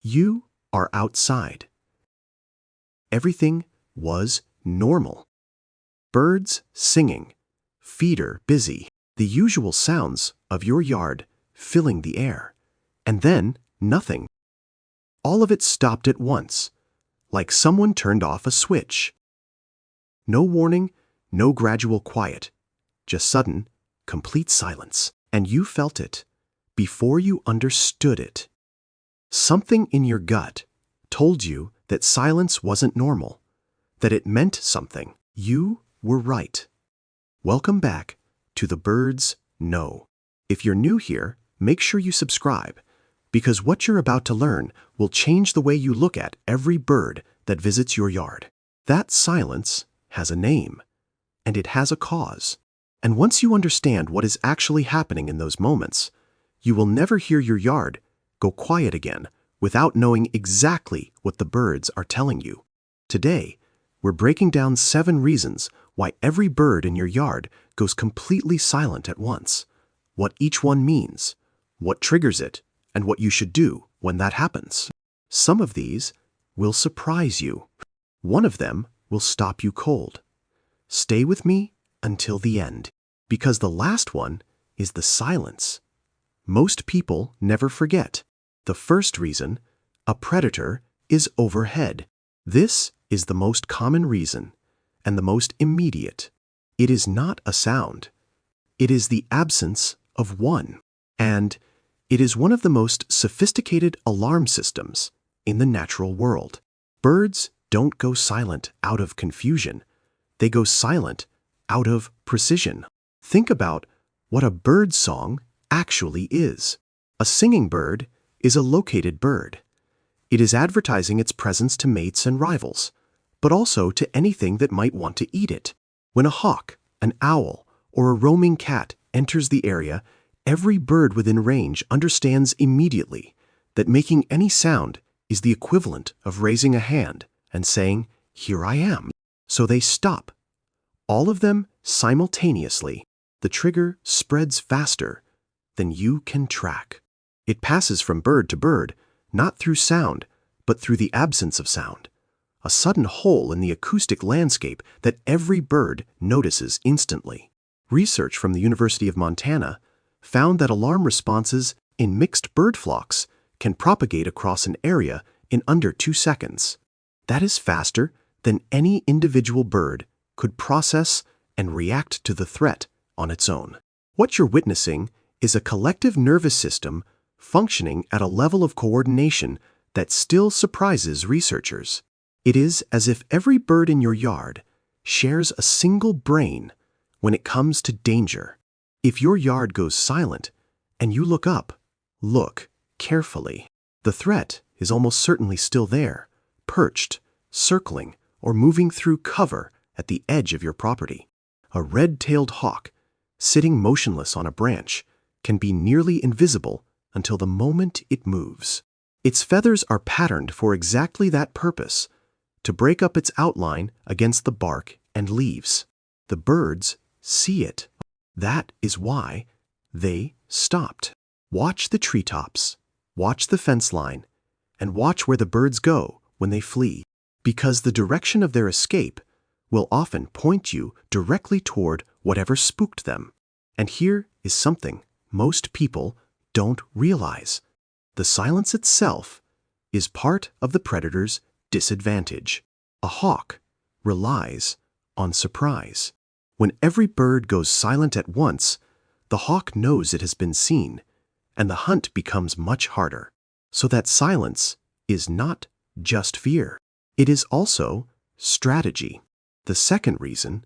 You are outside. Everything was normal. Birds singing, feeder busy, the usual sounds of your yard filling the air. And then nothing. All of it stopped at once, like someone turned off a switch. No warning, no gradual quiet, just sudden, complete silence. And you felt it before you understood it. Something in your gut told you that silence wasn't normal, that it meant something. You were right. Welcome back to The Birds Know. If you're new here, make sure you subscribe, because what you're about to learn will change the way you look at every bird that visits your yard. That silence has a name, and it has a cause. And once you understand what is actually happening in those moments, you will never hear your yard go quiet again without knowing exactly what the birds are telling you. Today, we're breaking down 7 reasons why every bird in your yard goes completely silent at once, what each one means, what triggers it, and what you should do when that happens. Some of these will surprise you. One of them will stop you cold. Stay with me until the end, because the last one is the silence. Most people never forget. The first reason, a predator is overhead. This is the most common reason and the most immediate. It is not a sound. It is the absence of one. And it is one of the most sophisticated alarm systems in the natural world. Birds don't go silent out of confusion. They go silent out of precision. Think about what a bird song actually is. A singing bird is a located bird. It is advertising its presence to mates and rivals, but also to anything that might want to eat it. When a hawk, an owl, or a roaming cat enters the area, every bird within range understands immediately that making any sound is the equivalent of raising a hand and saying, "Here I am." So they stop. All of them simultaneously. The trigger spreads faster than you can track. It passes from bird to bird, not through sound, but through the absence of sound. A sudden hole in the acoustic landscape that every bird notices instantly. Research from the University of Montana found that alarm responses in mixed bird flocks can propagate across an area in under 2 seconds. That is faster than any individual bird could process and react to the threat on its own. What you're witnessing is a collective nervous system functioning at a level of coordination that still surprises researchers. It is as if every bird in your yard shares a single brain when it comes to danger. If your yard goes silent and you look up, look carefully. The threat is almost certainly still there, perched, circling, or moving through cover at the edge of your property. A red-tailed hawk, sitting motionless on a branch, can be nearly invisible until the moment it moves. Its feathers are patterned for exactly that purpose, to break up its outline against the bark and leaves. The birds see it. That is why they stopped. Watch the treetops, watch the fence line, and watch where the birds go when they flee, because the direction of their escape will often point you directly toward whatever spooked them. And here is something most people don't realize. The silence itself is part of the predator's disadvantage. A hawk relies on surprise. When every bird goes silent at once, the hawk knows it has been seen, and the hunt becomes much harder. So that silence is not just fear. It is also strategy. The second reason,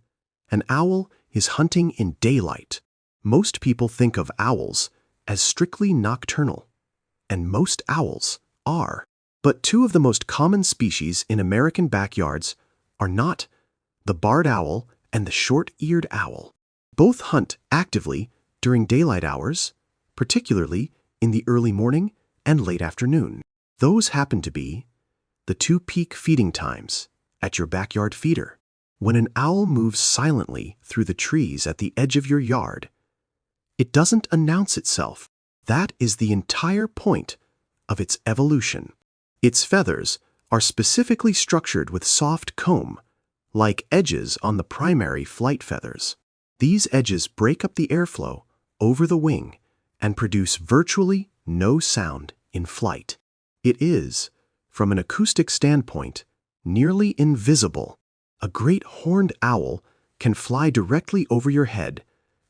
an owl is hunting in daylight. Most people think of owls as strictly nocturnal, and most owls are. But 2 of the most common species in American backyards are not the barred owl and the short-eared owl. Both hunt actively during daylight hours, particularly in the early morning and late afternoon. Those happen to be the 2 peak feeding times at your backyard feeder. When an owl moves silently through the trees at the edge of your yard, it doesn't announce itself. That is the entire point of its evolution. Its feathers are specifically structured with soft comb, like edges on the primary flight feathers. These edges break up the airflow over the wing and produce virtually no sound in flight. It is, from an acoustic standpoint, nearly invisible. A great horned owl can fly directly over your head,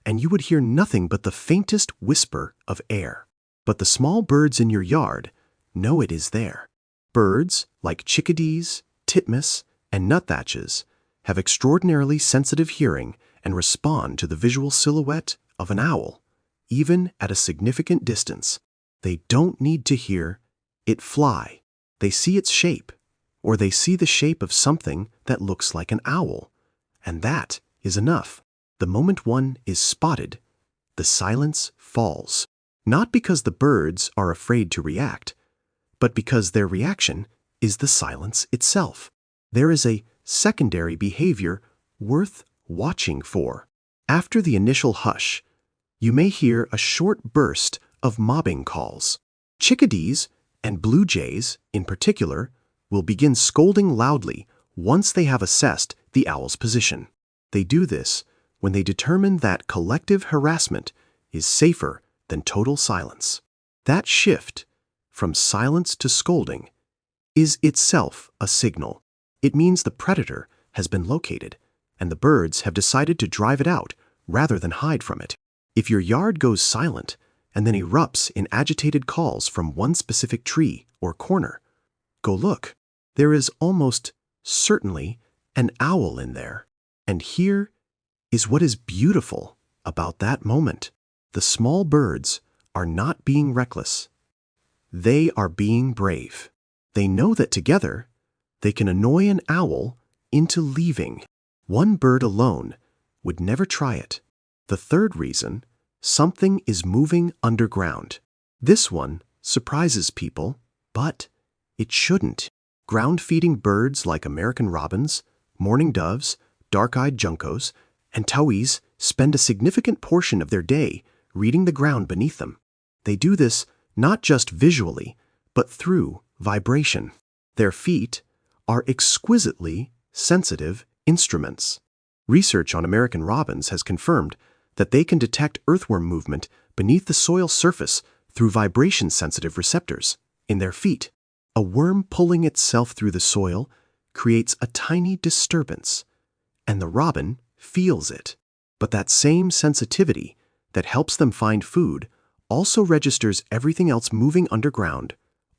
and you would hear nothing but the faintest whisper of air. But the small birds in your yard know it is there. Birds like chickadees, titmice, and nuthatches have extraordinarily sensitive hearing and respond to the visual silhouette of an owl, even at a significant distance. They don't need to hear it fly. They see its shape, or they see the shape of something that looks like an owl, and that is enough. The moment one is spotted, the silence falls. Not because the birds are afraid to react, but because their reaction is the silence itself. There is a secondary behavior worth watching for. After the initial hush, you may hear a short burst of mobbing calls. Chickadees and blue jays, in particular, will begin scolding loudly once they have assessed the owl's position. They do this when they determine that collective harassment is safer than total silence. That shift from silence to scolding is itself a signal. It means the predator has been located, and the birds have decided to drive it out rather than hide from it. If your yard goes silent and then erupts in agitated calls from one specific tree or corner, go look. There is almost certainly an owl in there. And here is what is beautiful about that moment. The small birds are not being reckless. They are being brave. They know that together they can annoy an owl into leaving. One bird alone would never try it. The third reason, something is moving underground. This one surprises people, but it shouldn't. Ground-feeding birds like American robins, mourning doves, dark-eyed juncos, and towhees spend a significant portion of their day reading the ground beneath them. They do this not just visually, but through vibration. Their feet are exquisitely sensitive instruments. Research on American robins has confirmed that they can detect earthworm movement beneath the soil surface through vibration-sensitive receptors in their feet. A worm pulling itself through the soil creates a tiny disturbance, and the robin feels it. But that same sensitivity that helps them find food also registers everything else moving underground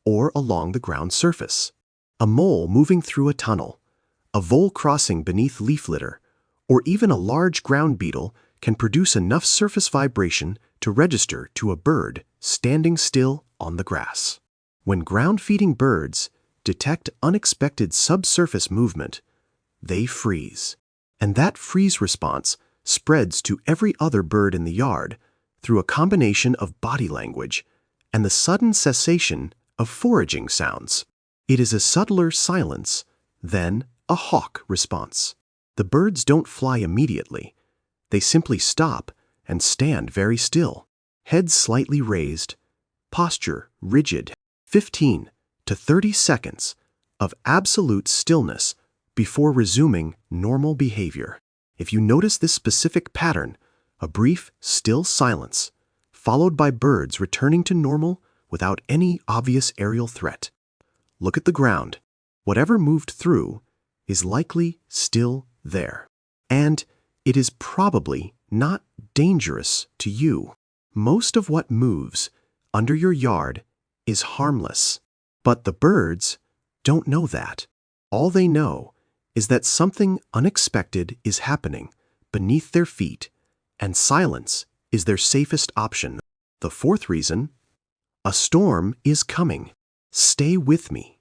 or along the ground surface. A mole moving through a tunnel, a vole crossing beneath leaf litter, or even a large ground beetle can produce enough surface vibration to register to a bird standing still on the grass. When ground-feeding birds detect unexpected subsurface movement, they freeze. And that freeze response spreads to every other bird in the yard through a combination of body language and the sudden cessation of foraging sounds. It is a subtler silence than a hawk response. The birds don't fly immediately. They simply stop and stand very still, heads slightly raised, posture rigid. 15 to 30 seconds of absolute stillness before resuming normal behavior. If you notice this specific pattern, a brief, still silence, followed by birds returning to normal without any obvious aerial threat. Look at the ground. Whatever moved through is likely still there. And it is probably not dangerous to you. Most of what moves under your yard is harmless. But the birds don't know that. All they know is that something unexpected is happening beneath their feet, and silence is their safest option. The fourth reason, a storm is coming. Stay with me,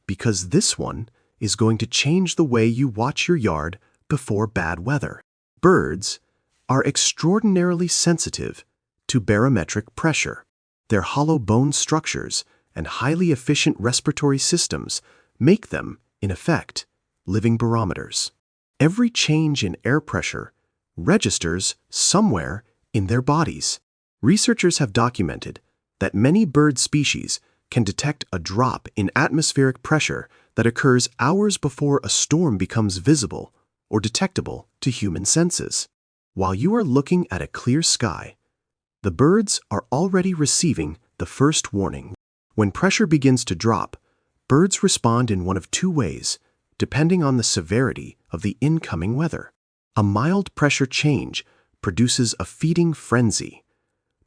because this one is going to change the way you watch your yard before bad weather. Birds are extraordinarily sensitive to barometric pressure. Their hollow bone structures and highly efficient respiratory systems make them, in effect, living barometers. Every change in air pressure registers somewhere in their bodies. Researchers have documented that many bird species can detect a drop in atmospheric pressure that occurs hours before a storm becomes visible or detectable to human senses. While you are looking at a clear sky, the birds are already receiving the first warning. When pressure begins to drop, birds respond in one of two ways, depending on the severity of the incoming weather. A mild pressure change produces a feeding frenzy,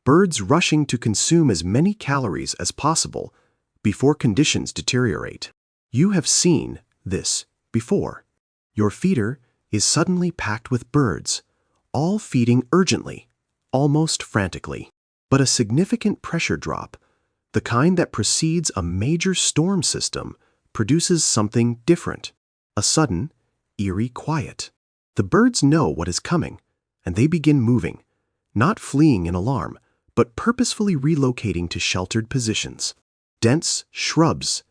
birds rushing to consume as many calories as possible before conditions deteriorate. You have seen this before. Your feeder is suddenly packed with birds, all feeding urgently, almost frantically. But a significant pressure drop, the kind that precedes a major storm system, produces something different. A sudden, eerie quiet. The birds know what is coming, and they begin moving, not fleeing in alarm, but purposefully relocating to sheltered positions. Dense shrubs,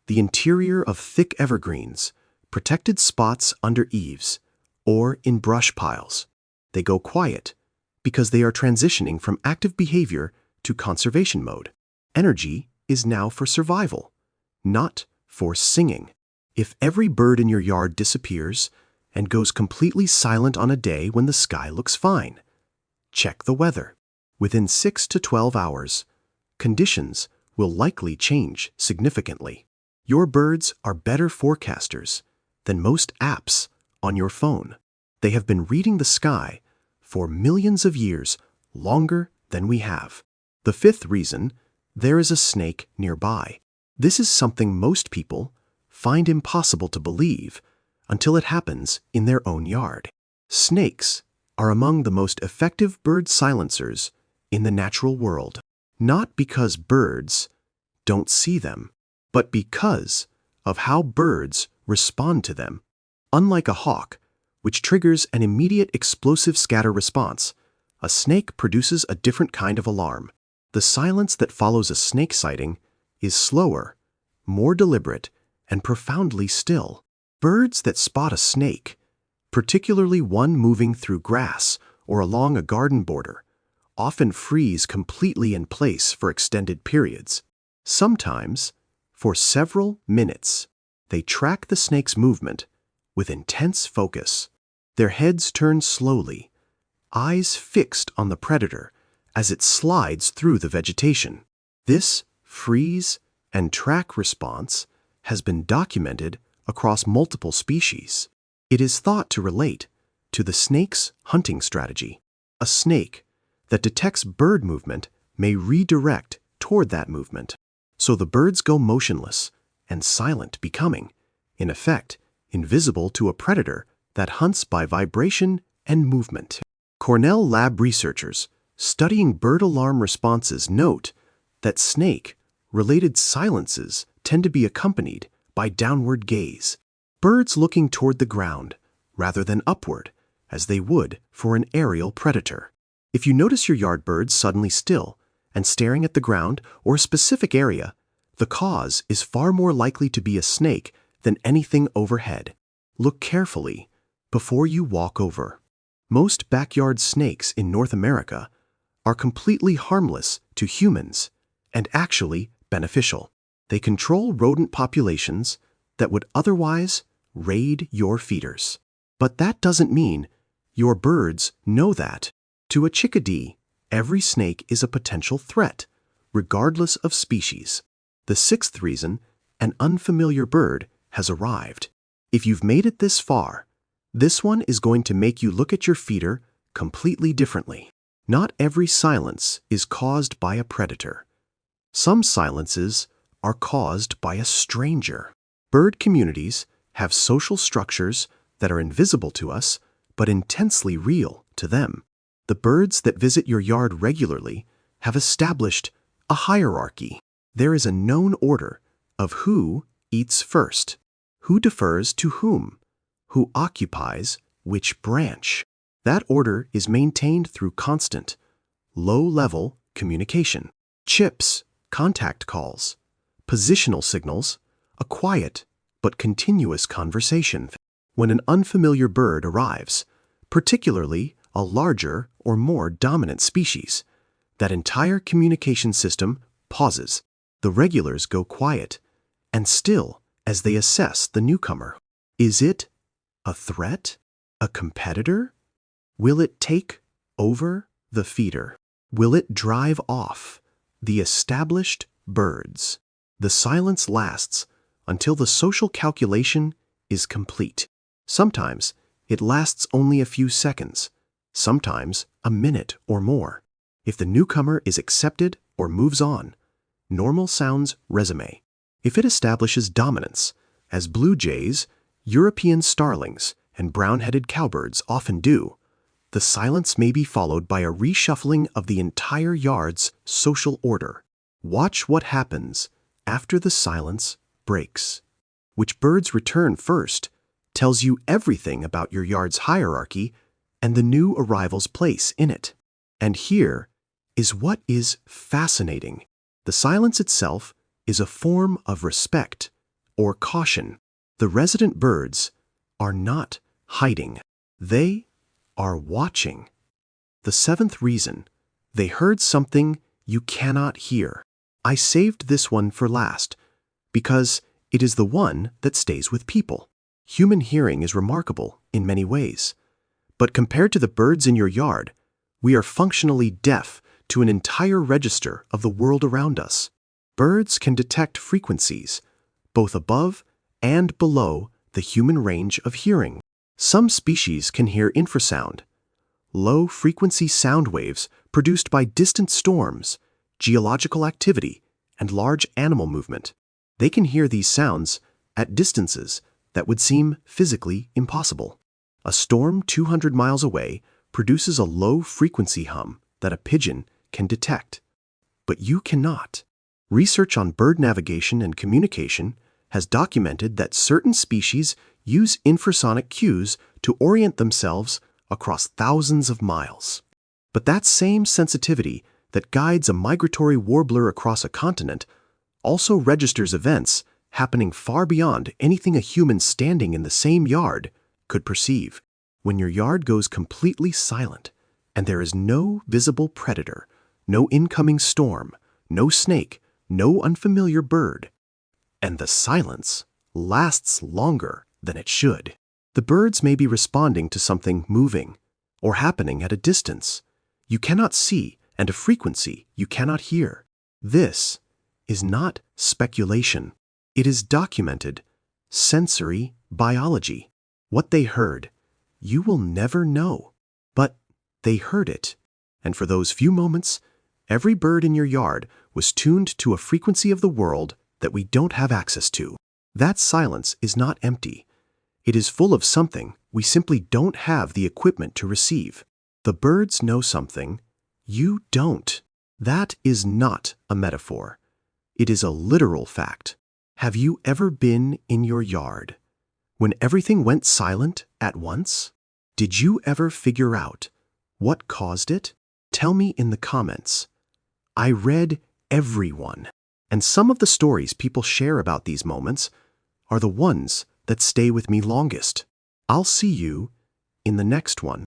the interior of thick evergreens, protected spots under eaves, or in brush piles. They go quiet because they are transitioning from active behavior to conservation mode. Energy is now for survival, not for singing. If every bird in your yard disappears and goes completely silent on a day when the sky looks fine, check the weather. Within 6 to 12 hours, conditions will likely change significantly. Your birds are better forecasters than most apps on your phone. They have been reading the sky for millions of years, longer than we have. The fifth reason, there is a snake nearby. This is something most people find impossible to believe until it happens in their own yard. Snakes are among the most effective bird silencers in the natural world, not because birds don't see them, but because of how birds respond to them. Unlike a hawk, which triggers an immediate explosive scatter response, a snake produces a different kind of alarm. The silence that follows a snake sighting is slower, more deliberate, and profoundly still. Birds that spot a snake, particularly one moving through grass or along a garden border, often freeze completely in place for extended periods. Sometimes, for several minutes, they track the snake's movement with intense focus. Their heads turn slowly, eyes fixed on the predator as it slides through the vegetation. This freeze and track response has been documented across multiple species. It is thought to relate to the snake's hunting strategy. A snake that detects bird movement may redirect toward that movement, so the birds go motionless and silent, becoming, in effect, invisible to a predator that hunts by vibration and movement. Cornell lab researchers studying bird alarm responses note that snake-related silences tend to be accompanied by downward gaze, birds looking toward the ground rather than upward, as they would for an aerial predator. If you notice your yard birds suddenly still and staring at the ground or a specific area, the cause is far more likely to be a snake than anything overhead. Look carefully before you walk over. Most backyard snakes in North America are completely harmless to humans and actually beneficial. They control rodent populations that would otherwise raid your feeders. But that doesn't mean your birds know that. To a chickadee, every snake is a potential threat, regardless of species. The sixth reason, an unfamiliar bird has arrived. If you've made it this far, this one is going to make you look at your feeder completely differently. Not every silence is caused by a predator. Some silences are caused by a stranger. Bird communities have social structures that are invisible to us, but intensely real to them. The birds that visit your yard regularly have established a hierarchy. There is a known order of who eats first, who defers to who occupies which branch. That order is maintained through constant, low-level communication. Chips, contact calls, positional signals, a quiet but continuous conversation. When an unfamiliar bird arrives, particularly a larger or more dominant species, that entire communication system pauses. The regulars go quiet and still as they assess the newcomer. Is it a threat? A competitor? Will it take over the feeder? Will it drive off the established birds? The silence lasts until the social calculation is complete. Sometimes it lasts only a few seconds, sometimes a minute or more. If the newcomer is accepted or moves on, normal sounds resume. If it establishes dominance, as blue jays, European starlings, and brown-headed cowbirds often do, the silence may be followed by a reshuffling of the entire yard's social order. Watch what happens after the silence breaks. Which birds return first tells you everything about your yard's hierarchy and the new arrival's place in it. And here is what is fascinating. The silence itself is a form of respect or caution. The resident birds are not hiding. They are watching. The seventh reason, they heard something you cannot hear. I saved this one for last because it is the one that stays with people. Human hearing is remarkable in many ways, but compared to the birds in your yard, we are functionally deaf to an entire register of the world around us. Birds can detect frequencies, both above and below the human range of hearing. Some species can hear infrasound, low-frequency sound waves produced by distant storms, geological activity, and large animal movement. They can hear these sounds at distances that would seem physically impossible. A storm 200 miles away produces a low-frequency hum that a pigeon can detect, but you cannot. Research on bird navigation and communication has documented that certain species use infrasonic cues to orient themselves across thousands of miles. But that same sensitivity that guides a migratory warbler across a continent also registers events happening far beyond anything a human standing in the same yard could perceive. When your yard goes completely silent and there is no visible predator, no incoming storm, no snake, no unfamiliar bird, and the silence lasts longer than it should. The birds may be responding to something moving or happening at a distance you cannot see and a frequency you cannot hear. This is not speculation. It is documented sensory biology. What they heard, you will never know, but they heard it. And for those few moments, every bird in your yard was tuned to a frequency of the world that we don't have access to. That silence is not empty. It is full of something we simply don't have the equipment to receive. The birds know something you don't. That is not a metaphor. It is a literal fact. Have you ever been in your yard when everything went silent at once? Did you ever figure out what caused it? Tell me in the comments. I read every one, and some of the stories people share about these moments are the ones that stay with me longest. I'll see you in the next one.